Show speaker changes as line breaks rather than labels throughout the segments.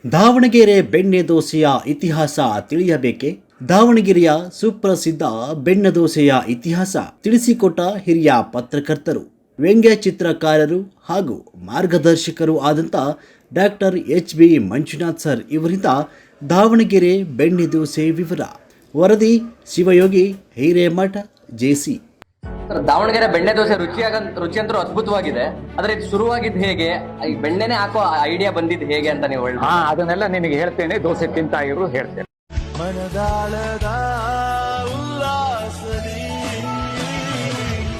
ದಾವಣಗೆರೆ ಬೆಣ್ಣೆ ದೋಸೆಯ ಇತಿಹಾಸ ತಿಳಿಯಬೇಕೆ? ದಾವಣಗೆರೆಯ ಸುಪ್ರಸಿದ್ಧ ಬೆಣ್ಣೆ ದೋಸೆಯ ಇತಿಹಾಸ ತಿಳಿಸಿಕೊಟ್ಟ ಹಿರಿಯ ಪತ್ರಕರ್ತರು, ವ್ಯಂಗ್ಯ ಚಿತ್ರಕಾರರು ಹಾಗೂ ಮಾರ್ಗದರ್ಶಕರು ಆದಂಥ ಡಾಕ್ಟರ್ ಎಚ್.ಬಿ. ಮಂಜುನಾಥ್ ಸರ್ ಇವರಿಂದ ದಾವಣಗೆರೆ ಬೆಣ್ಣೆ ದೋಸೆ ವಿವರ. ವರದಿ ಶಿವಯೋಗಿ ಹಿರೇಮಠ ಜೆಸಿ.
ದಾವಣಗೆರೆ ಬೆಣ್ಣೆ ದೋಸೆ ರುಚಿ ಅಂತೂ ಅದ್ಭುತವಾಗಿದೆ. ಆದ್ರೆ ಇದು ಶುರುವಾಗಿದ್ದು ಹೇಗೆ, ಈ ಬೆಣ್ಣೆನೆ ಹಾಕೋ ಐಡಿಯಾ ಬಂದಿದ್ದು ಹೇಗೆ ಅಂತ ನೀವು ಹೇಳಿ.
ಅದನ್ನೆಲ್ಲ ನಿನಗೆ ಹೇಳ್ತೇನೆ. ದೋಸೆ ತಿಂತಾ ಇರು, ಹೇಳ್ತೇನೆ.
ಮನದಾಳದ ಉಲ್ಲಾಸದಿ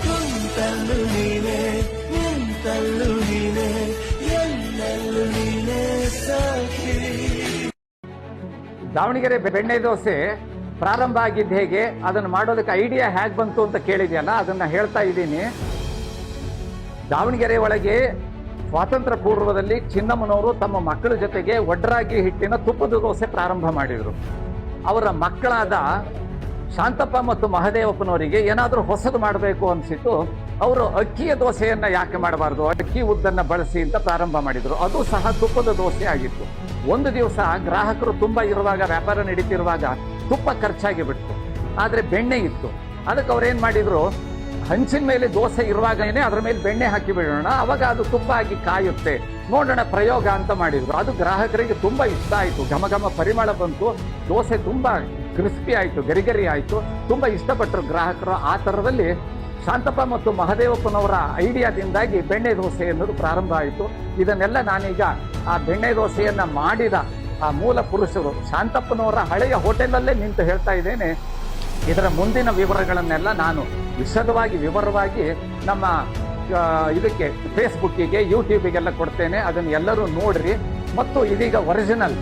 ಕುಂತಲ್ಲು ನೀನೆ, ನಿಂತಲ್ಲು ನೀನೆ, ಎಲ್ಲೆಲ್ಲೂ ನೀನೆ ಸಾಕ್ಷಿ.
ದಾವಣಗೆರೆ ಬೆಣ್ಣೆ ದೋಸೆ ಪ್ರಾರಂಭ ಆಗಿದ್ದು ಹೇಗೆ, ಅದನ್ನು ಮಾಡೋದಕ್ಕೆ ಐಡಿಯಾ ಹೇಗೆ ಬಂತು ಅಂತ ಕೇಳಿದೆಯಲ್ಲ, ಅದನ್ನ ಹೇಳ್ತಾ ಇದ್ದೀನಿ. ದಾವಣಗೆರೆ ಒಳಗೆ ಸ್ವಾತಂತ್ರ್ಯ ಪೂರ್ವದಲ್ಲಿ ಚಿನ್ನಮ್ಮನವರು ತಮ್ಮ ಮಕ್ಕಳ ಜೊತೆಗೆ ಒಡ್ರಾಗಿ ಹಿಟ್ಟಿನ ತುಪ್ಪದ ದೋಸೆ ಪ್ರಾರಂಭ ಮಾಡಿದರು. ಅವರ ಮಕ್ಕಳಾದ ಶಾಂತಪ್ಪ ಮತ್ತು ಮಹದೇವಪ್ಪನವರಿಗೆ ಏನಾದರೂ ಹೊಸದು ಮಾಡಬೇಕು ಅನಿಸಿತು. ಅವರು ಅಕ್ಕಿಯ ದೋಸೆಯನ್ನ ಯಾಕೆ ಮಾಡಬಾರ್ದು, ಅಕ್ಕಿ ಉದ್ದನ್ನ ಬಳಸಿ ಅಂತ ಪ್ರಾರಂಭ ಮಾಡಿದರು. ಅದು ಸಹ ತುಪ್ಪದ ದೋಸೆ ಆಗಿತ್ತು. ಒಂದು ದಿವಸ ಗ್ರಾಹಕರು ತುಂಬ ಇರುವಾಗ, ವ್ಯಾಪಾರ ನಡೀತಿರುವಾಗ ತುಪ್ಪ ಖರ್ಚಾಗಿ ಬಿಡ್ತು, ಆದರೆ ಬೆಣ್ಣೆ ಇತ್ತು. ಅದಕ್ಕೆ ಅವ್ರೇನ್ ಮಾಡಿದ್ರು, ಹಂಚಿನ ಮೇಲೆ ದೋಸೆ ಇರುವಾಗನೇ ಅದರ ಮೇಲೆ ಬೆಣ್ಣೆ ಹಾಕಿ ಬಿಡೋಣ, ಅವಾಗ ಅದು ತುಪ್ಪ ಆಗಿ ಕಾಯುತ್ತೆ, ನೋಡೋಣ ಪ್ರಯೋಗ ಅಂತ ಮಾಡಿದ್ರು. ಅದು ಗ್ರಾಹಕರಿಗೆ ತುಂಬಾ ಇಷ್ಟ ಆಯಿತು. ಘಮ ಘಮ ಪರಿಮಳ ಬಂತು, ದೋಸೆ ತುಂಬಾ ಕ್ರಿಸ್ಪಿ ಆಯಿತು, ಗರಿಗರಿ ಆಯಿತು, ತುಂಬಾ ಇಷ್ಟಪಟ್ಟರು ಗ್ರಾಹಕರು. ಆ ಥರದಲ್ಲಿ ಶಾಂತಪ್ಪ ಮತ್ತು ಮಹದೇವಪ್ಪನವರ ಐಡಿಯಾದಿಂದಾಗಿ ಬೆಣ್ಣೆ ದೋಸೆ ಎನ್ನುವುದು ಪ್ರಾರಂಭ ಆಯಿತು. ಇದನ್ನೆಲ್ಲ ನಾನೀಗ ಆ ಬೆಣ್ಣೆ ದೋಸೆಯನ್ನ ಮಾಡಿದ ಆ ಮೂಲ ಪುರುಷರು ಶಾಂತಪ್ಪನವರ ಹಳೆಯ ಹೋಟೆಲಲ್ಲೇ ನಿಂತು ಹೇಳ್ತಾ ಇದ್ದೇನೆ. ಇದರ ಮುಂದಿನ ವಿವರಗಳನ್ನೆಲ್ಲ ನಾನು ವಿವರವಾಗಿ ನಮ್ಮ ಇದಕ್ಕೆ ಫೇಸ್ಬುಕ್ಕಿಗೆ, ಯೂಟ್ಯೂಬಿಗೆಲ್ಲ ಕೊಡ್ತೇನೆ. ಅದನ್ನು ಎಲ್ಲರೂ ನೋಡ್ರಿ. ಮತ್ತು ಇದೀಗ ಒರಿಜಿನಲ್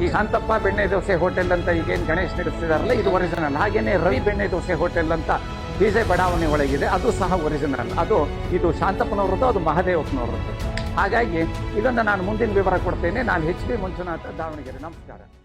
ಈ ಶಾಂತಪ್ಪ ಬೆಣ್ಣೆ ದೋಸೆ ಹೋಟೆಲ್ ಅಂತ ಈಗೇನು ಗಣೇಶ್ ನಡೆಸ್ತಿದಾರಲ್ಲ, ಇದು ಒರಿಜಿನಲ್. ಹಾಗೇನೆ ರವಿ ಬೆಣ್ಣೆ ದೋಸೆ ಹೋಟೆಲ್ ಅಂತ ಪಿಜೆ ಬಡಾವಣೆ ಒಳಗಿದೆ, ಅದು ಸಹ ಒರಿಜಿನಲ್. ಇದು ಶಾಂತಪ್ಪನವರದ್ದು, ಅದು ಮಹದೇವಪ್ಪನವರದ್ದು. ಹಾಗಾಗಿ ಇದನ್ನು ನಾನು ಮುಂದಿನ ವಿವರ ಕೊಡ್ತೇನೆ. ನಾನು ಎಚ್.ಬಿ. ಮಂಜುನಾಥ, ದಾವಣಗೆರೆ. ನಮಸ್ಕಾರ.